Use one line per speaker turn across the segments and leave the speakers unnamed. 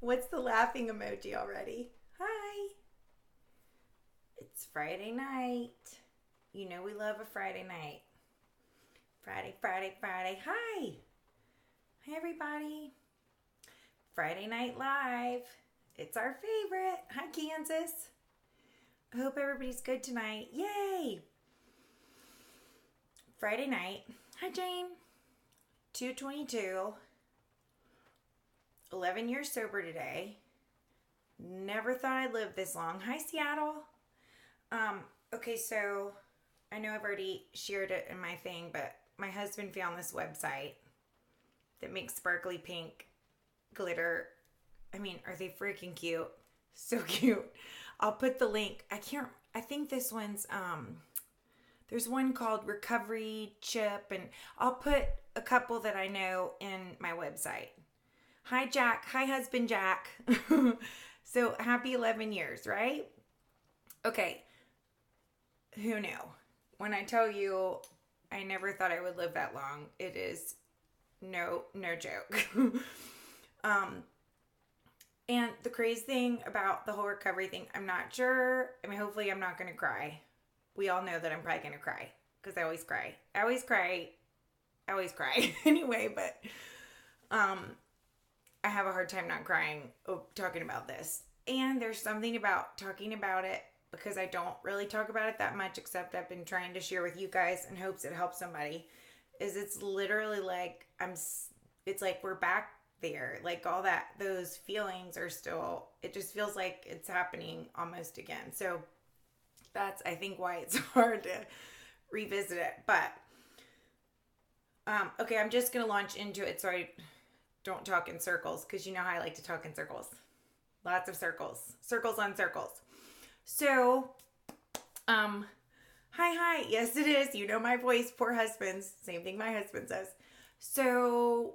What's the laughing emoji already? Hi. It's Friday night. You know we love a Friday night. Friday, Friday, Friday. Hi. Hi, everybody. Friday Night Live. It's our favorite. Hi, Kansas. I hope everybody's good tonight. Yay. Friday night. Hi, Jane. 222. 11 years sober today. Never thought I'd live this long. Hi, Seattle. Okay, so I know I've already shared it in my thing, but my husband found this website that makes sparkly pink glitter. I mean, are they freaking cute? So cute. I'll put the link. I think this one's, there's one called Recovery Chip, and I'll put a couple that I know in my website. Hi, Jack. Hi, husband Jack. So happy 11 years, right? Okay. Who knew? When I tell you I never thought I would live that long, it is no joke. And the crazy thing about the whole recovery thing, I'm not sure. I mean, hopefully I'm not going to cry. We all know that I'm probably going to cry because I always cry. Anyway, but I have a hard time not crying talking about this. And there's something about talking about it, because I don't really talk about it that much, except I've been trying to share with you guys in hopes it helps somebody, is it's literally like it's like we're back there. Like all that, those feelings are still, it just feels like it's happening almost again. So that's, I think, why it's hard to revisit it. But, okay, I'm just going to launch into it so I don't talk in circles, because you know how I like to talk in circles. Lots of circles. Circles on circles. So, hi. Yes, it is. You know my voice. Poor husbands. Same thing my husband says. So,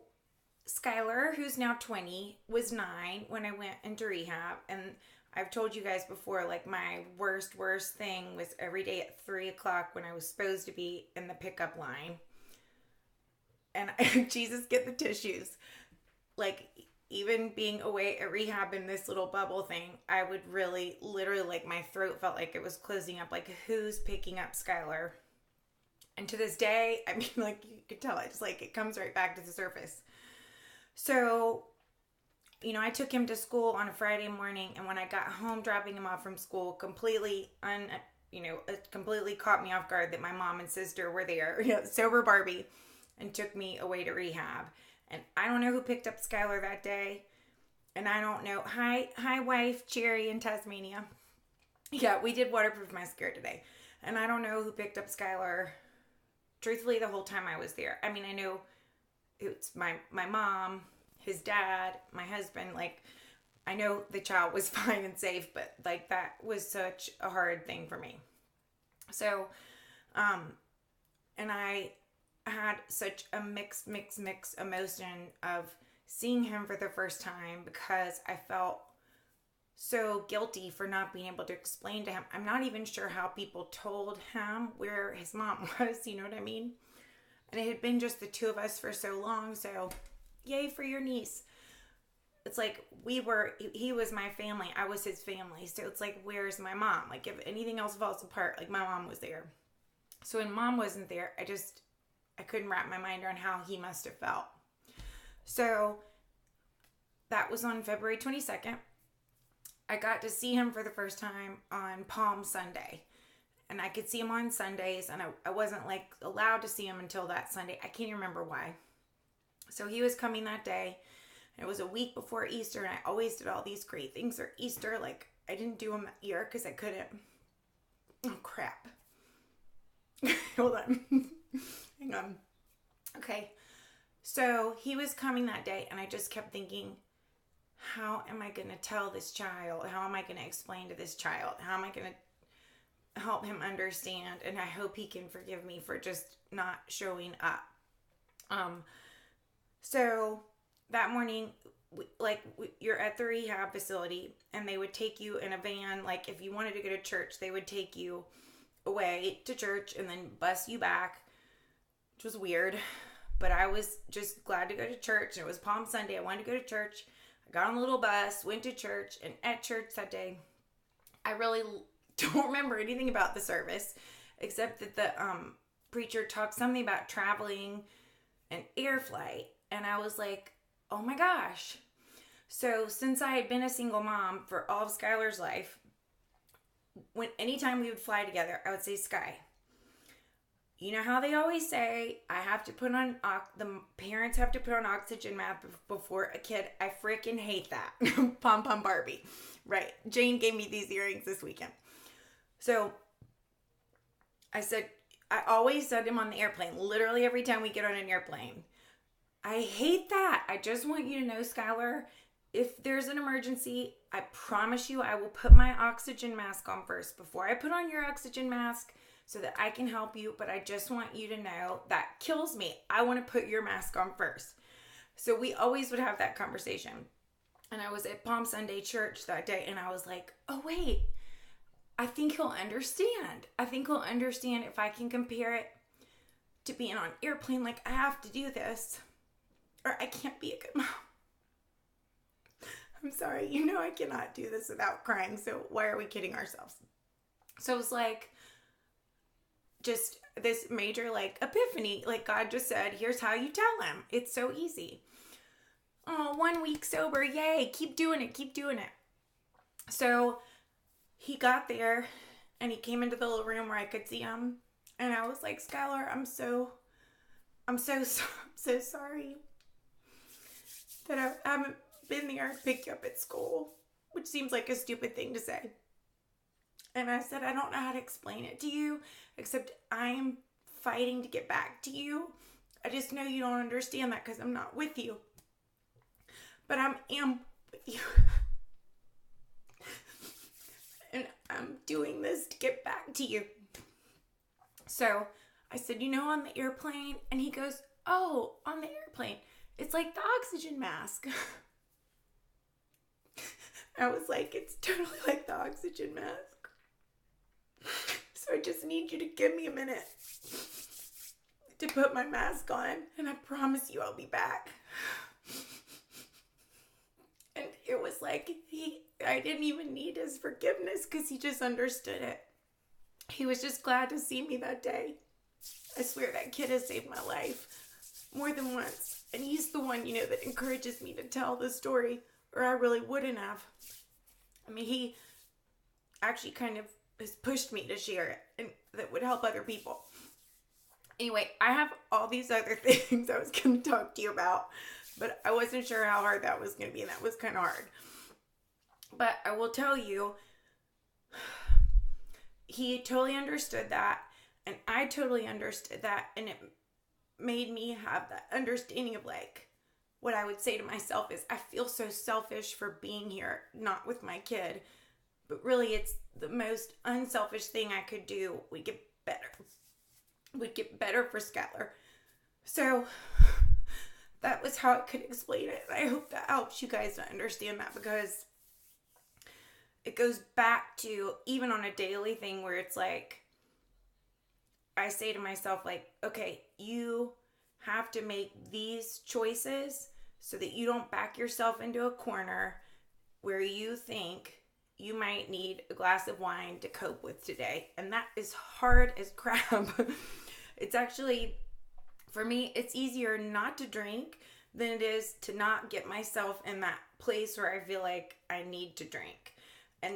Skylar, who's now 20, was 9 when I went into rehab. And I've told you guys before, like, my worst thing was every day at 3 o'clock when I was supposed to be in the pickup line. And Jesus, get the tissues. Like, even being away at rehab in this little bubble thing, I would really, literally, like, my throat felt like it was closing up. Like, who's picking up Skylar? And to this day, I mean, like, you could tell, it's like, it comes right back to the surface. So, you know, I took him to school on a Friday morning, and when I got home dropping him off from school, completely it completely caught me off guard that my mom and sister were there, sober Barbie, and took me away to rehab. And I don't know who picked up Skylar that day. And I don't know. Hi, wife, Cherry in Tasmania. Yeah, we did waterproof mascara today. And I don't know who picked up Skylar. Truthfully, the whole time I was there. I mean, I know it's my mom, his dad, my husband. Like, I know the child was fine and safe, but, like, that was such a hard thing for me. So, and I had such a mixed emotion of seeing him for the first time, because I felt so guilty for not being able to explain to him. I'm not even sure how people told him where his mom was, you know what I mean? And it had been just the two of us for so long, so yay for your niece. It's like he was my family, I was his family, so it's like, where's my mom? Like, if anything else falls apart, like, my mom was there. So when mom wasn't there, I couldn't wrap my mind around how he must have felt. So that was on February 22nd. I got to see him for the first time on Palm Sunday. And I could see him on Sundays, and I wasn't, like, allowed to see him until that Sunday. I can't remember why. So he was coming that day. And it was a week before Easter, and I always did all these great things for Easter. Like, I didn't do them that year because I couldn't. Oh, crap. Hold on. Hang on. Okay. So he was coming that day, and I just kept thinking, how am I going to tell this child? How am I going to explain to this child? How am I going to help him understand? And I hope he can forgive me for just not showing up. So that morning, you're at the rehab facility, and they would take you in a van. Like, if you wanted to go to church, they would take you away to church and then bus you back, which was weird. But I was just glad to go to church. It was Palm Sunday. I wanted to go to church. I got on the little bus, went to church, and at church that day, I really don't remember anything about the service, except that the preacher talked something about traveling and air flight. And I was like, oh my gosh. So since I had been a single mom for all of Skylar's life, anytime we would fly together, I would say, Sky, you know how they always say I have to put on, the parents have to put on oxygen mask before a kid. I freaking hate that. Pom Pom Barbie. Right. Jane gave me these earrings this weekend. So I always said him on the airplane, literally every time we get on an airplane, I hate that. I just want you to know, Skylar, if there's an emergency, I promise you I will put my oxygen mask on first before I put on your oxygen mask so that I can help you. But I just want you to know that kills me. I want to put your mask on first. So we always would have that conversation. And I was at Palm Sunday church that day and I was like, oh wait, I think he'll understand. I think he'll understand if I can compare it to being on an airplane, like I have to do this or I can't be a good mom. I'm sorry, you know I cannot do this without crying, so why are we kidding ourselves? So it was like just this major like epiphany, like God just said, here's how you tell him. It's so easy. Oh, 1 week sober, yay, keep doing it, keep doing it. So he got there and he came into the little room where I could see him and I was like, Skylar, I'm so sorry that I haven't been there to pick you up at school, which seems like a stupid thing to say. And I said, I don't know how to explain it to you, except I'm fighting to get back to you. I just know you don't understand that because I'm not with you. But I am with you. And I'm doing this to get back to you. So I said, you know, on the airplane? And he goes, oh, on the airplane. It's like the oxygen mask. I was like, it's totally like the oxygen mask. So I just need you to give me a minute to put my mask on, and I promise you I'll be back. And it was like, I didn't even need his forgiveness because he just understood it. He was just glad to see me that day. I swear that kid has saved my life more than once. And he's the one, that encourages me to tell the story, or I really wouldn't have. I mean, he actually kind of has pushed me to share it, and that would help other people. Anyway, I have all these other things I was going to talk to you about, but I wasn't sure how hard that was going to be, and that was kind of hard. But I will tell you, he totally understood that, and I totally understood that, and it made me have that understanding of like, what I would say to myself is, I feel so selfish for being here, not with my kid, but really it's the most unselfish thing I could do. We'd get better for Skylar. So that was how I could explain it. I hope that helps you guys to understand that, because it goes back to even on a daily thing where it's like, I say to myself, like, okay, you have to make these choices so that you don't back yourself into a corner where you think you might need a glass of wine to cope with today. And that is hard as crap. It's actually, for me, it's easier not to drink than it is to not get myself in that place where I feel like I need to drink. And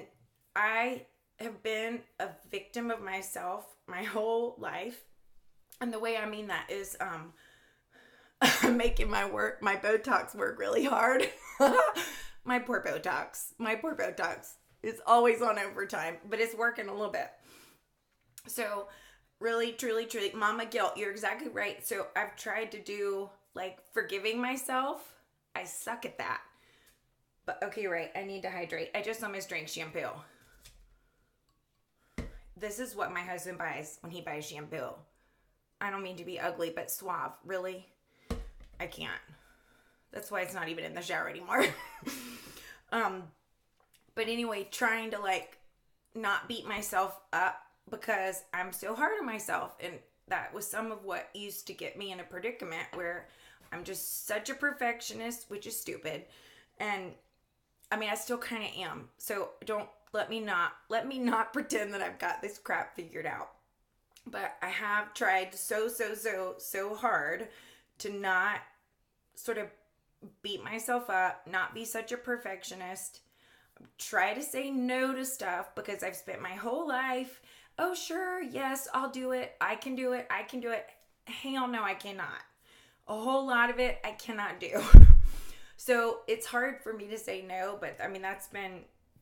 I have been a victim of myself my whole life. And the way I mean that is I'm making my Botox work really hard. My poor Botox is always on overtime, but it's working a little bit. So really, truly, mama guilt, you're exactly right. So I've tried to do like forgiving myself. I suck at that. But okay, right, I need to hydrate. I just almost drank shampoo. This is what my husband buys when he buys shampoo. I don't mean to be ugly, but suave. Really? I can't. That's why it's not even in the shower anymore. But anyway, trying to like not beat myself up because I'm so hard on myself. And that was some of what used to get me in a predicament where I'm just such a perfectionist, which is stupid. And I mean, I still kind of am. So don't let me not pretend that I've got this crap figured out. But I have tried so hard to not sort of beat myself up, not be such a perfectionist, try to say no to stuff because I've spent my whole life, oh, sure, yes, I'll do it. I can do it. I can do it. Hell no, I cannot. A whole lot of it I cannot do. So it's hard for me to say no, but I mean, that's been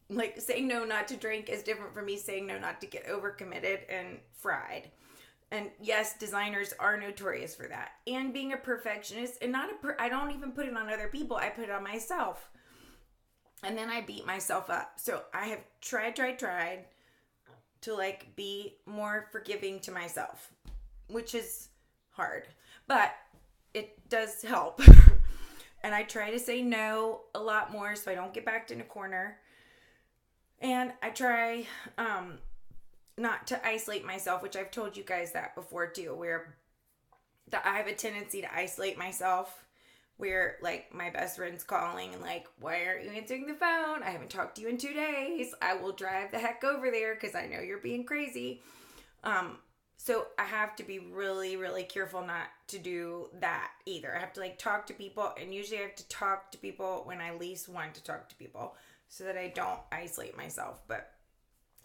like saying no not to drink is different from me saying no not to get overcommitted and fried. And yes, designers are notorious for that. And being a perfectionist, and I don't even put it on other people, I put it on myself. And then I beat myself up. So I have tried to like be more forgiving to myself, which is hard, but it does help. And I try to say no a lot more so I don't get backed in a corner. And I try not to isolate myself, which I've told you guys that before too, where I have a tendency to isolate myself, where like my best friend's calling and like, why aren't you answering the phone? I haven't talked to you in 2 days. I will drive the heck over there because I know you're being crazy. So I have to be really, really careful not to do that either. I have to like talk to people, and usually I have to talk to people when I least want to talk to people so that I don't isolate myself. But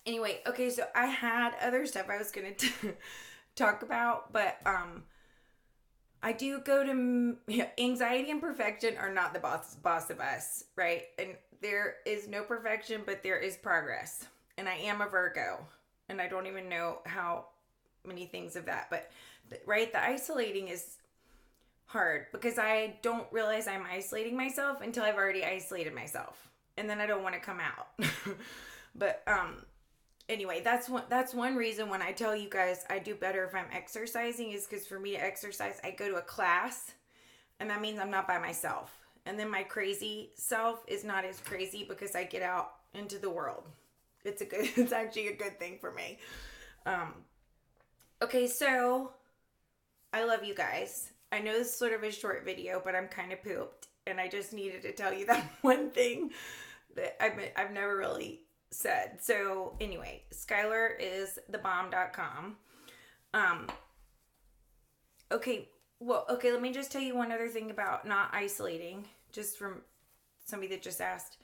anyway, okay, so I had other stuff I was going to talk about, but I do go to anxiety and perfection are not the boss of us, right? And there is no perfection, but there is progress. And I am a Virgo, and I don't even know how many things of that, but right, the isolating is hard because I don't realize I'm isolating myself until I've already isolated myself, and then I don't want to come out. But anyway, that's one reason when I tell you guys I do better if I'm exercising is because for me to exercise, I go to a class, and that means I'm not by myself. And then my crazy self is not as crazy because I get out into the world. It's actually a good thing for me. Okay, so I love you guys. I know this is sort of a short video, but I'm kind of pooped, and I just needed to tell you that one thing that I've never really said. So anyway, Skylar is thebomb.com. Okay, let me just tell you one other thing about not isolating, just from somebody that just asked.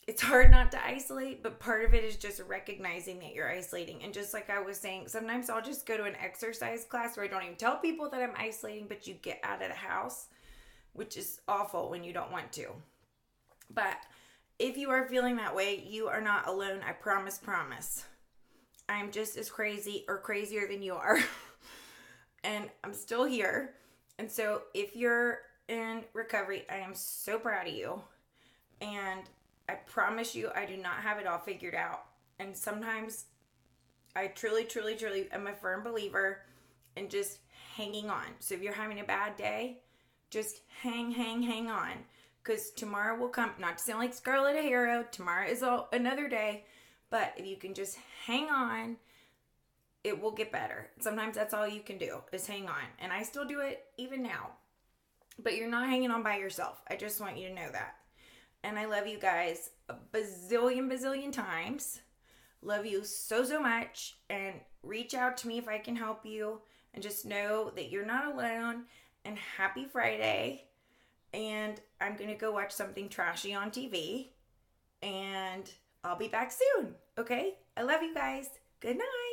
It's hard not to isolate, but part of it is just recognizing that you're isolating. And just like I was saying, sometimes I'll just go to an exercise class where I don't even tell people that I'm isolating, but you get out of the house, which is awful when you don't want to. But if you are feeling that way, you are not alone. I promise. I'm just as crazy or crazier than you are. And I'm still here. And so if you're in recovery, I am so proud of you. And I promise you, I do not have it all figured out. And sometimes I truly am a firm believer in just hanging on. So if you're having a bad day, just hang on. Because tomorrow will come. Not to sound like Scarlett O'Hara, tomorrow is another day. But if you can just hang on, it will get better. Sometimes that's all you can do is hang on. And I still do it even now. But you're not hanging on by yourself. I just want you to know that. And I love you guys a bazillion times. Love you so much. And reach out to me if I can help you. And just know that you're not alone. And happy Friday. And I'm going to go watch something trashy on TV. And I'll be back soon. Okay? I love you guys. Good night.